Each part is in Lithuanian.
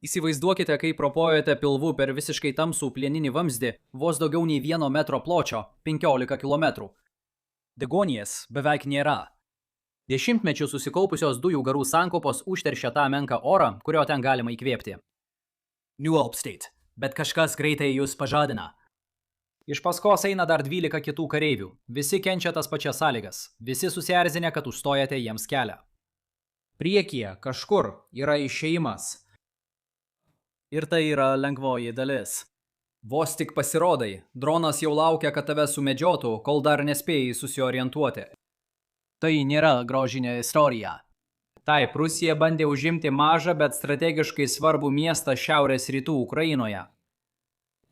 Įsivaizduokite, kaip ropojate pilvu per visiškai tamsų plieninį vamzdį, vos daugiau nei 1 metro pločio, 15 km. Deguonies beveik nėra. Dešimtmečių susikaupusios dujų garų sankopos užteršia tą menką orą, kurio ten galima įkvėpti. Nualpstate, bet kažkas greitai jūs pažadina. Iš paskos eina dar 12 kitų kareivių. Visi kenčia tas pačias sąlygas. Visi susierzinę, kad užstojate jiems kelią. Priekyje kažkur yra išėjimas. Ir tai yra lengvoji dalis. Vos tik pasirodai, dronas jau laukia, kad tave sumedžiotų, kol dar nespėjai susiorientuoti. Tai nėra grožinė istorija. Taip, Rusija bandė užimti mažą, bet strategiškai svarbų miestą šiaurės rytų Ukrainoje.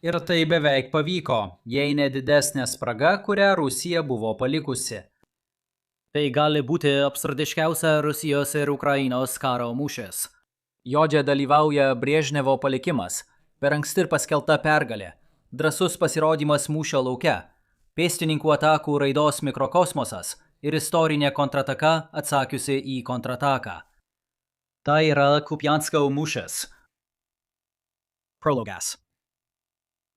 Ir tai beveik pavyko, jei ne didesnė spraga, kurią Rusija buvo palikusi. Tai gali būti absurdiškiausia Rusijos ir Ukrainos karo mūšis. Jodže dalyvauja Brežnevo palikimas, per anksti ir paskelbta pergalė, drąsus pasirodymas mūšio lauke, pėstininkų atakų raidos mikrokosmosas ir istorinė kontrataka atsakiusi į kontrataką. Tai yra Kupiansko mūšis. Prologas.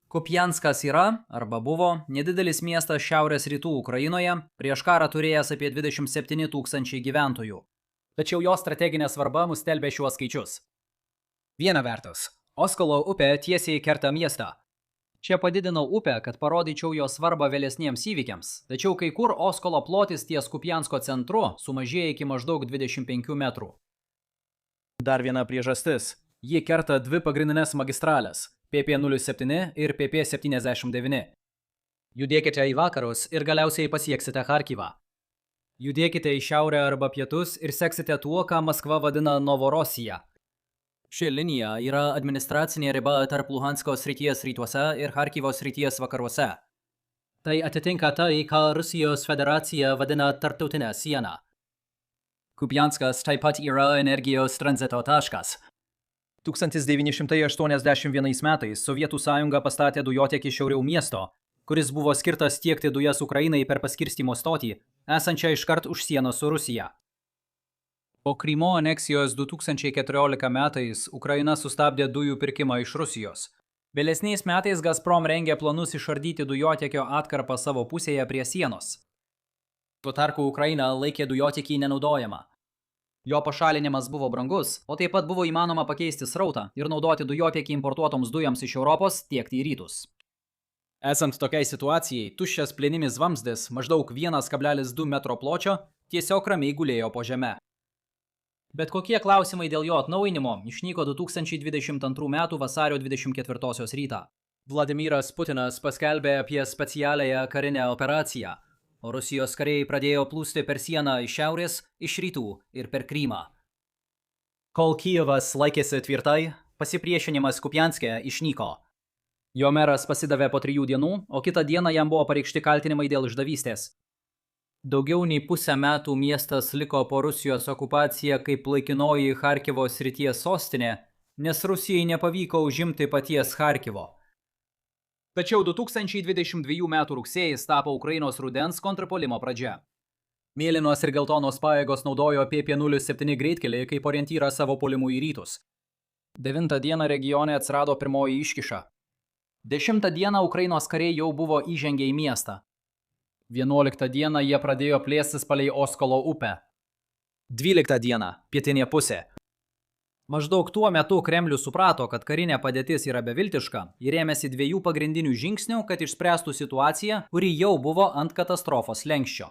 Kupianskas yra, arba buvo, nedidelis miestas šiaurės rytų Ukrainoje, prieš karą turėjęs apie 27 000 gyventojų. Tačiau jo strateginė svarba mus telbė šiuos skaičius. Viena vertus, Oskolo upė tiesiai kerta miestą. Čia padidinau upę, kad parodyčiau jo svarbą vėlesniems įvykiams, tačiau kai kur Oskolo plotis ties Kupiansko centru sumažėja iki maždaug 25 metrų. Dar viena priežastis. Ji kerta dvi pagrindinės magistralės – PP07 ir PP79. Judėkite į vakarus ir galiausiai pasieksite Charkivą. Judėkite į šiaurę arba pietus ir seksite tuo, ką Maskva vadina Novorosija. Ši linija yra administracinė riba tarp Luhansko srities rytuose ir Charkivo srities vakaruose. Tai atitinka tai, ką Rusijos federacija vadina tarptautinę sieną. Kupianskas taip pat yra energijos tranzito taškas. 1981 metais Sovietų sąjunga pastatė dujotiekį šiauriau miesto, kuris buvo skirtas tiekti dujas Ukrainai per paskirstymo stotį, esančią iškart už sienos su Rusija. Po Krymo aneksijos 2014 metais Ukraina sustabdė dujų pirkimą iš Rusijos. Vėlesniais metais Gazprom rengė planus išardyti dujotiekio atkarpą savo pusėje prie sienos. Tuo tarpu Ukraina laikė dujotiekį nenaudojamą. Jo pašalinimas buvo brangus, o taip pat buvo įmanoma pakeisti srautą ir naudoti dujotiekį importuotoms dujams iš Europos tiekti į rytus. Esant tokiai situacijai, tuščias plieninis vamzdis maždaug 1,2 metro pločio tiesiog ramiai gulėjo po žeme. Bet kokie klausimai dėl jo atnaujinimo išnyko 2022 m. vasario 24 rytą. Vladimiras Putinas paskelbė apie specialiąją karinę operaciją, o Rusijos kariai pradėjo plūsti per sieną iš šiaurės, iš rytų ir per Krymą. Kol Kijevas laikėsi tvirtai, pasipriešinimas Kupianske išnyko. Jo meras pasidavė po 3 dienų, o kitą dieną jam buvo pareikšti kaltinimai dėl išdavystės. Daugiau nei pusę metų miestas liko po Rusijos okupaciją kaip laikinoji Charkivo srities sostinė, nes Rusijai nepavyko užimti paties Charkivo. Tačiau 2022 m. rugsėjis tapo Ukrainos rudens kontrpuolimo pradžia. Mėlynos ir geltonos pajėgos naudojo PP07 greitkelį kaip orientyrą savo puolimų į rytus. 9 dieną regione atsirado pirmoji iškiša. 10 dieną Ukrainos kariai jau buvo įžengę į miestą. 11 dieną jie pradėjo plėstis palei Oskolo upę. 12 dieną – pietinė pusė. Maždaug tuo metu Kremlius suprato, kad karinė padėtis yra beviltiška ir ėmėsi 2 pagrindinių žingsnių, kad išspręstų situaciją, kuri jau buvo ant katastrofos slenksčio.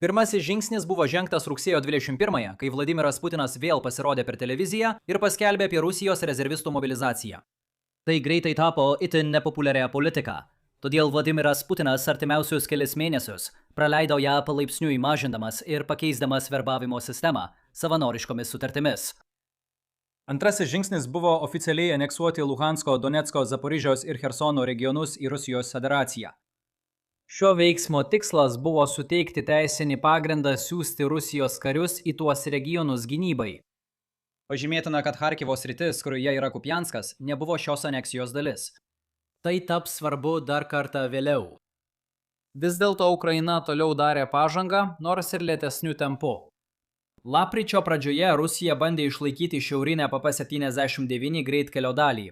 Pirmasis žingsnis buvo žengtas rugsėjo 21-ąją, kai Vladimiras Putinas vėl pasirodė per televiziją ir paskelbė apie Rusijos rezervistų mobilizaciją. Tai greitai tapo itin nepopuliaria politika. Todėl Vladimiras Putinas artimiausius kelis mėnesius praleido ją palaipsniui mažindamas ir pakeisdamas verbavimo sistemą savanoriškomis sutartimis. Antrasis žingsnis buvo oficialiai aneksuoti Luhansko, Donecko, Zaporižės ir Chersono regionus į Rusijos federaciją. Šio veiksmo tikslas buvo suteikti teisinį pagrindą siųsti Rusijos karius į tuos regionus gynybai. Pažymėtina, kad Charkivo sritis, kurioje yra Kupianskas, nebuvo šios aneksijos dalis. Tai taps svarbu dar kartą vėliau. Vis dėlto Ukraina toliau darė pažangą, nors ir lėtesniu tempu. Lapkričio pradžioje Rusija bandė išlaikyti šiaurinę PP-79 greitkelio dalį.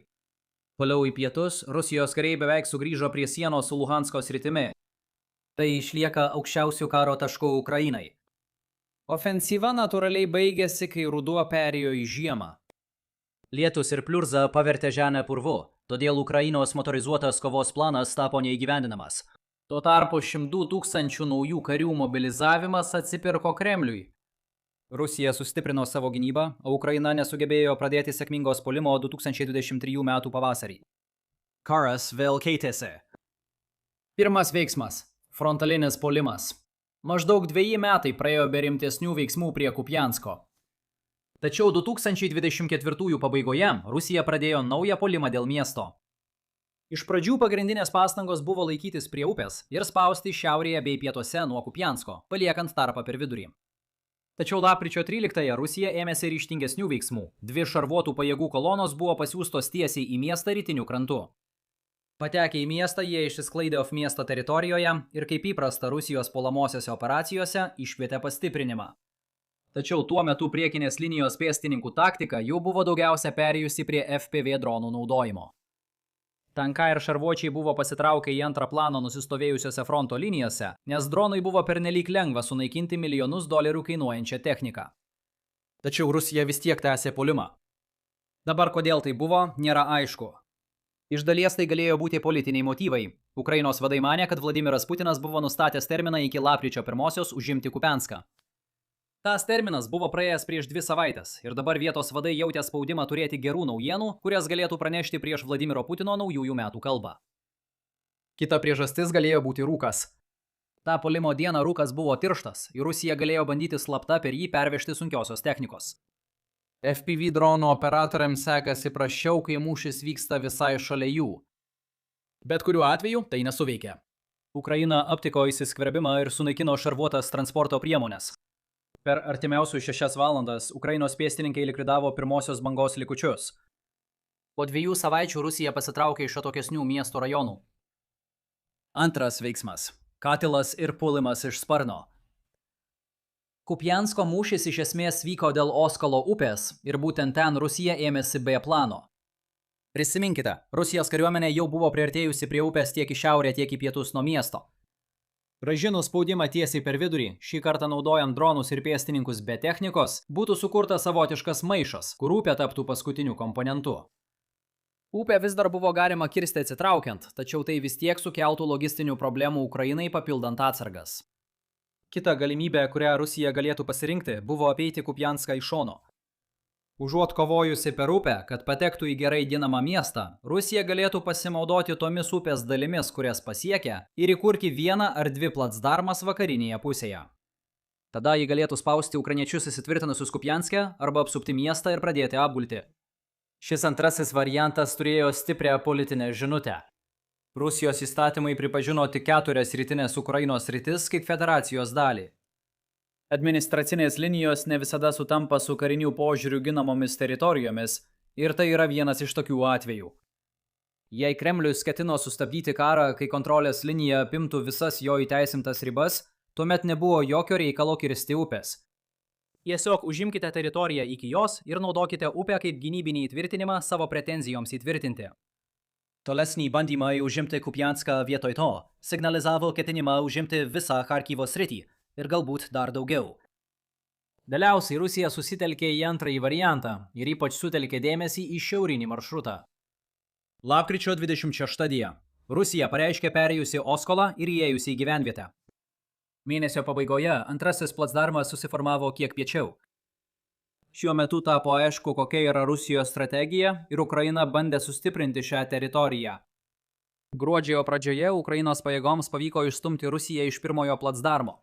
Toliau į pietus Rusijos kariai beveik sugrįžo prie sienos su Luhansko sritimi. Tai išlieka aukščiausių karo taškų Ukrainai. Ofensyva natūraliai baigėsi, kai ruduo perėjo į žiemą. Lietus ir pliurza pavertė žemę purvu, todėl Ukrainos motorizuotas kovos planas tapo neįgyvendinamas. Tuo tarpu 100 000 naujų karių mobilizavimas atsipirko Kremliui. Rusija sustiprino savo gynybą, o Ukraina nesugebėjo pradėti sėkmingos puolimo 2023 metų pavasarį. Karas vėl keitėsi. Pirmas veiksmas – frontalinis puolimas. Maždaug 2 metai praėjo be rimtesnių veiksmų prie Kupiansko. Tačiau 2024 pabaigoje Rusija pradėjo naują puolimą dėl miesto. Iš pradžių pagrindinės pastangos buvo laikytis prie upės ir spausti šiaurėje bei pietuose nuo Kupiansko, paliekant tarpą per vidurį. Tačiau lapkričio 13-ąją Rusija ėmėsi ryžtingesnių veiksmų. 2 šarvuotų pajėgų kolonos buvo pasiųstos tiesiai į miestą rytiniu krantu. Patekę į miestą, jie išsisklaidė miesto teritorijoje ir kaip įprasta Rusijos puolamosiose operacijose iškvietė pastiprinimą. Tačiau tuo metu priekinės linijos pėstininkų taktika jau buvo daugiausia perėjusi prie FPV dronų naudojimo. Tankai ir šarvuočiai buvo pasitraukę į antrą planą nusistovėjusiose fronto linijose, nes dronui buvo pernelyg lengva sunaikinti milijonus dolerių kainuojančią techniką. Tačiau Rusija vis tiek tęsė puolimą. Dabar kodėl tai buvo, nėra aišku. Iš dalies tai galėjo būti politiniai motyvai. Ukrainos vadai manė, kad Vladimiras Putinas buvo nustatęs terminą iki lapkričio 1-osios užimti Kupianską. Tas terminas buvo praėjęs prieš 2 savaitės ir dabar vietos vadai jautė spaudimą turėti gerų naujienų, kurias galėtų pranešti prieš Vladimiro Putino naujųjų metų kalbą. Kita priežastis galėjo būti rūkas. Ta puolimo dieną rūkas buvo tirštas ir Rusija galėjo bandyti slapta per jį pervežti sunkiosios technikos. FPV dronų operatoriams sekasi prasčiau, kai mūšis vyksta visai šalia jų. Bet kuriuo atveju tai nesuveikė. Ukraina aptiko įsiskverbimą ir sunaikino šarvuotas transporto priemonės. Per artimiausius 6 valandas Ukrainos pėstininkai likvidavo pirmosios bangos likučius. Po 2 savaičių Rusija pasitraukė iš atokesnių miesto rajonų. Antras veiksmas – katilas ir puolimas iš sparno. Kupiansko mūšis iš esmės vyko dėl Oskalo upės ir būtent ten Rusija ėmėsi B plano. Prisiminkite, Rusijos kariuomenė jau buvo priartėjusi prie upės tiek į šiaurę, tiek į pietus nuo miesto. Grąžinus spaudimą tiesiai per vidurį, šį kartą naudojant dronus ir pėstininkus be technikos, būtų sukurtas savotiškas maišas, kur upė taptų paskutiniu komponentu. Upę vis dar buvo galima kirsti atsitraukiant, tačiau tai vis tiek sukeltų logistinių problemų Ukrainai papildant atsargas. Kita galimybė, kurią Rusija galėtų pasirinkti, buvo apeiti Kupianską iš šono. Užuot kovojusi per upę, kad patektų į gerai ginamą miestą, Rusija galėtų pasinaudoti tomis upės dalimis, kurias pasiekia, ir įkurti 1 ar 2 placdarmas vakarinėje pusėje. Tada ji galėtų spausti ukrainiečius įsitvirtinusius Kupianske arba apsupti miestą ir pradėti apgulti. Šis antrasis variantas turėjo stiprią politinę žinutę. Rusijos įstatymai pripažino tik 4 rytinės Ukrainos sritis kaip federacijos dalį. Administracinės linijos ne visada sutampa su karinių požiūrių ginamomis teritorijomis ir tai yra vienas iš tokių atvejų. Jei Kremlius ketino sustabdyti karą, kai kontrolės linija apimtų visas jo įteisintas ribas, tuomet nebuvo jokio reikalo kirsti upės. Tiesiog užimkite teritoriją iki jos ir naudokite upę kaip gynybinį įtvirtinimą savo pretenzijoms įtvirtinti. Tolesnį bandymą užimti Kupianską vietoj to signalizavo ketinimą užimti visą Charkivo sritį ir galbūt dar daugiau. Galiausiai Rusija susitelkė į antrąjį variantą ir ypač sutelkė dėmesį į šiaurinį maršrutą. Lapkričio 26 dieną Rusija pareiškė perėjusi Oskolą ir įėjusi į gyvenvietę. Mėnesio pabaigoje antrasis placdarmas susiformavo kiek piečiau. Šiuo metu tapo aišku, kokia yra Rusijos strategija ir Ukraina bandė sustiprinti šią teritoriją. Gruodžio pradžioje Ukrainos pajėgoms pavyko išstumti Rusiją iš pirmojo placdarmo.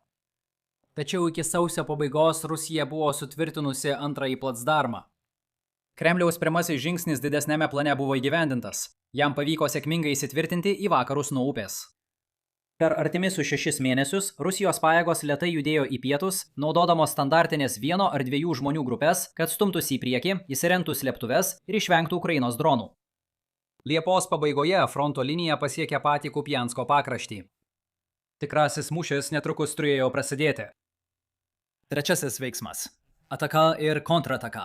Tačiau iki sausio pabaigos Rusija buvo sutvirtinusi antrąjį placdarmą. Kremliaus pirmasis žingsnis didesnėme plane buvo įgyvendintas. Jam pavyko sėkmingai įsitvirtinti į vakarus nuo upės. Per artimiausius 6 mėnesius Rusijos pajėgos lėtai judėjo į pietus, naudodamos standartinės 1 ar 2 žmonių grupės, kad stumtųsi į priekį, įsirengtų slėptuves ir išvengtų Ukrainos dronų. Liepos pabaigoje fronto linija pasiekė patį Kupiansko pakraštį. Tikrasis mūšis netrukus turėjo prasidėti. Trečiasis veiksmas – Ataka ir kontrataka.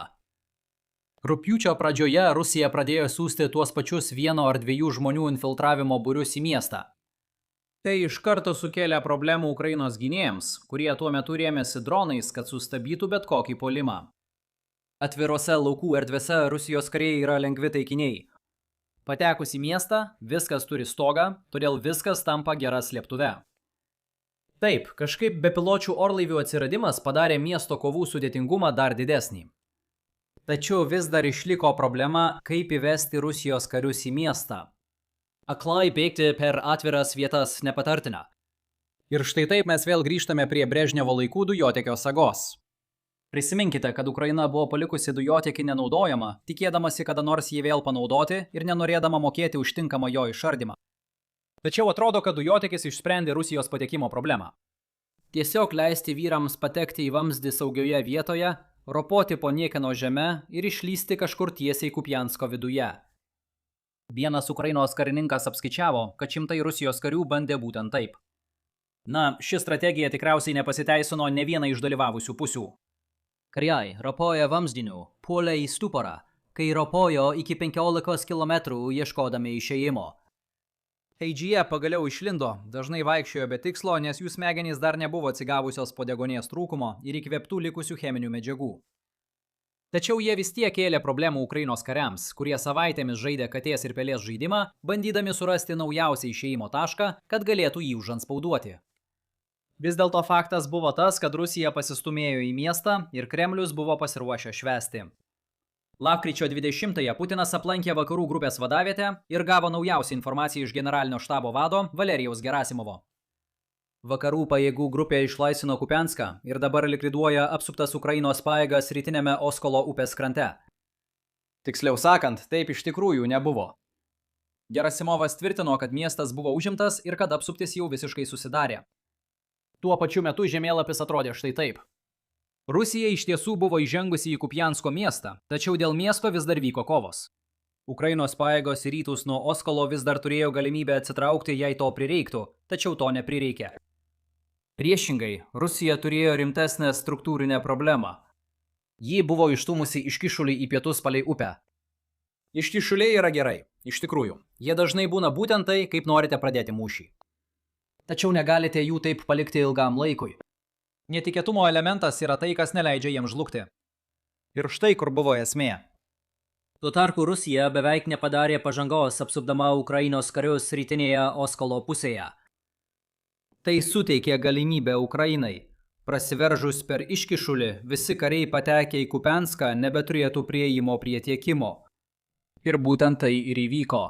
Rugpjūčio pradžioje Rusija pradėjo siųsti tuos pačius 1 ar 2 žmonių infiltravimo būrius į miestą. Tai iš karto sukėlė problemų Ukrainos gynėjams, kurie tuo metu rėmėsi dronais, kad sustabdytų bet kokį puolimą. Atvirose laukų erdvėse Rusijos kariai yra lengvi taikiniai. Patekus į miestą, viskas turi stogą, todėl viskas tampa gera slėptuve. Taip, kažkaip bepiločių orlaivių atsiradimas padarė miesto kovų sudėtingumą dar didesnį. Tačiau vis dar išliko problema, kaip įvesti Rusijos karius į miestą. Aklai bėgti per atviras vietas nepatartina. Ir štai taip mes vėl grįžtame prie Brežnevo laikų dujotiekio sagos. Prisiminkite, kad Ukraina buvo palikusi dujotiekį nenaudojamą, tikėdamasi kada nors jį vėl panaudoti ir nenorėdama mokėti už tinkamą jo išardymą. Tačiau atrodo, kad dujotiekis išsprendė Rusijos patekimo problemą. Tiesiog leisti vyrams patekti į vamzdį saugioje vietoje, ropoti po niekieno žeme ir išlysti kažkur tiesiai Kupiansko viduje. Vienas Ukrainos karininkas apskaičiavo, kad 100 Rusijos karių bandė būtent taip. Na, ši strategija tikriausiai nepasiteisino ne vieną iš dalyvavusių pusių. Kariai ropoja vamzdinių, puolė į stuporą, kai ropojo iki 15 km ieškodami išėjimo. Heidžyje pagaliau išlindo, dažnai vaikščiojo be tikslo, nes jų smegenys dar nebuvo atsigavusios po degonės trūkumo ir įkvėptų likusių cheminių medžiagų. Tačiau jie vis tiek kėlė problemų Ukrainos kariams, kurie savaitėmis žaidė katės ir pelės žaidimą, bandydami surasti naujausią išėjimo tašką, kad galėtų jį užanspauduoti. Vis dėlto faktas buvo tas, kad Rusija pasistumėjo į miestą ir Kremlius buvo pasiruošę švęsti. Lapkričio 20-ąją Putinas aplankė vakarų grupės vadavietę ir gavo naujausią informaciją iš generalinio štabo vado Valerijaus Gerasimovo. Vakarų pajėgų grupė išlaisvino Kupianską ir dabar likviduoja apsuptas Ukrainos pajėgas rytinėme Oskolo upės krante. Tiksliau sakant, taip iš tikrųjų nebuvo. Gerasimovas tvirtino, kad miestas buvo užimtas ir kad apsuptis jau visiškai susidarė. Tuo pačiu metu žemėlapis atrodė štai taip. Rusija iš tiesų buvo įžengusi į Kupiansko miestą, tačiau dėl miesto vis dar vyko kovos. Ukrainos pajėgos į rytus nuo Oskolo vis dar turėjo galimybę atsitraukti, jei to prireiktų, tačiau to neprireikė. Priešingai, Rusija turėjo rimtesnę struktūrinę problemą. Ji buvo išstūmusi iškišulį į pietus palei upę. Iškišuliai yra gerai, iš tikrųjų. Jie dažnai būna būtent tai, kaip norite pradėti mūšį. Tačiau negalite jų taip palikti ilgam laikui. Netikėtumo elementas yra tai, kas neleidžia jiems žlugti. Ir štai kur buvo esmė. Tuo tarpu Rusija beveik nepadarė pažangos apsupdama Ukrainos karius rytinėje Oskolo pusėje. Tai suteikė galimybę Ukrainai. Prasiveržus per iškišulį, visi kariai patekę į Kupianską nebeturėtų prieimo prie tiekimo. Ir būtent tai ir įvyko.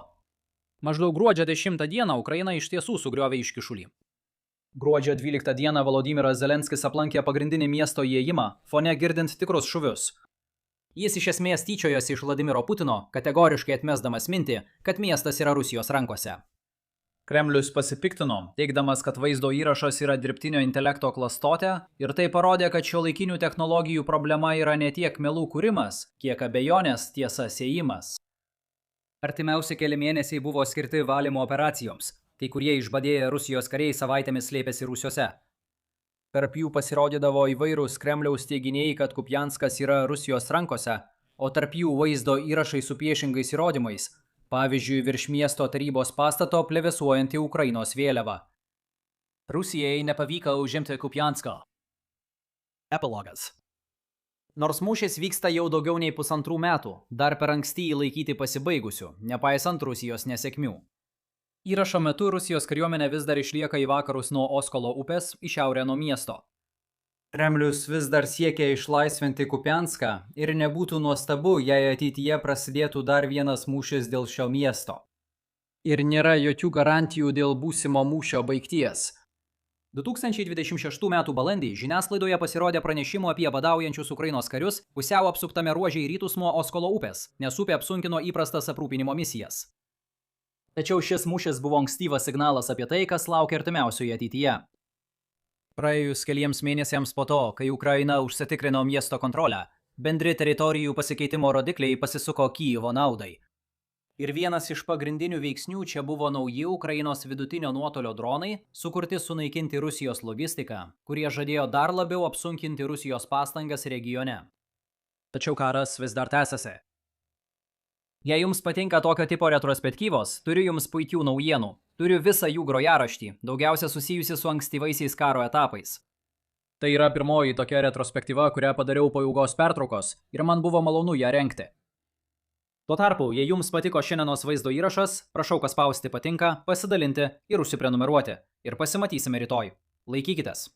Maždaug gruodžio 10 dieną Ukraina iš tiesų sugriovė iškišulį. Gruodžio 12 dieną Volodymyras Zelenskis aplankė pagrindinį miesto įėjimą, fone girdint tikrus šūvius. Jis iš esmės tyčiojosi iš Vladimiro Putino, kategoriškai atmesdamas mintį, kad miestas yra Rusijos rankose. Kremlius pasipiktino, teigdamas, kad vaizdo įrašas yra dirbtinio intelekto klastotė ir tai parodė, kad šiuolaikinių technologijų problema yra ne tiek melų kūrimas, kiek abejonės tiesa siejimas. Artimiausi keli mėnesiai buvo skirti valymo operacijoms. Kai kurie išbadėję Rusijos kariai savaitėmis slėpėsi rūsiuose. Tarp jų pasirodydavo įvairūs Kremliaus teiginiai, kad Kupianskas yra Rusijos rankose, o tarp jų vaizdo įrašai su priešingais įrodymais, pavyzdžiui, virš miesto tarybos pastato plevėsuojanti Ukrainos vėliava. Rusijai nepavyko užimti Kupiansko. Epilogas. Nors mūšis vyksta jau daugiau nei 1,5 metų, dar per anksti jį laikyti pasibaigusiu, nepaisant Rusijos nesėkmių. Įrašo metu Rusijos kariuomenė vis dar išlieka į vakarus nuo Oskolo upės, į šiaurę nuo miesto. Kremlius vis dar siekia išlaisvinti Kupianską ir nebūtų nuostabu, jei ateityje prasidėtų dar vienas mūšis dėl šio miesto. Ir nėra jokių garantijų dėl būsimo mūšio baigties. 2026 m. balandį žiniasklaidoje pasirodė pranešimų apie badaujančius Ukrainos karius pusiau apsuptame ruože į rytus nuo Oskolo upės, nes upė apsunkino įprastas aprūpinimo misijas. Tačiau šis mūšis buvo ankstyvas signalas apie tai, kas laukia artimiausioje ateityje. Praėjus keliems mėnesiams po to, kai Ukraina užsitikrino miesto kontrolę, bendri teritorijų pasikeitimo rodikliai pasisuko Kijevo naudai. Ir vienas iš pagrindinių veiksnių čia buvo nauji Ukrainos vidutinio nuotolio dronai, sukurti sunaikinti Rusijos logistiką, kurie žadėjo dar labiau apsunkinti Rusijos pastangas regione. Tačiau karas vis dar tęsiasi. Jei jums patinka tokio tipo retrospektyvos, turiu jums puikių naujienų. Turiu visą jų grojaraštį, daugiausia susijusi su ankstyvaisiais karo etapais. Tai yra pirmoji tokia retrospektyva, kurią padariau po ilgos pertraukos ir man buvo malonu ją rengti. Tuo tarpu, jei jums patiko šiandienos vaizdo įrašas, prašau paspausti patinka, pasidalinti ir užsiprenumeruoti. Ir pasimatysime rytoj. Laikykitės.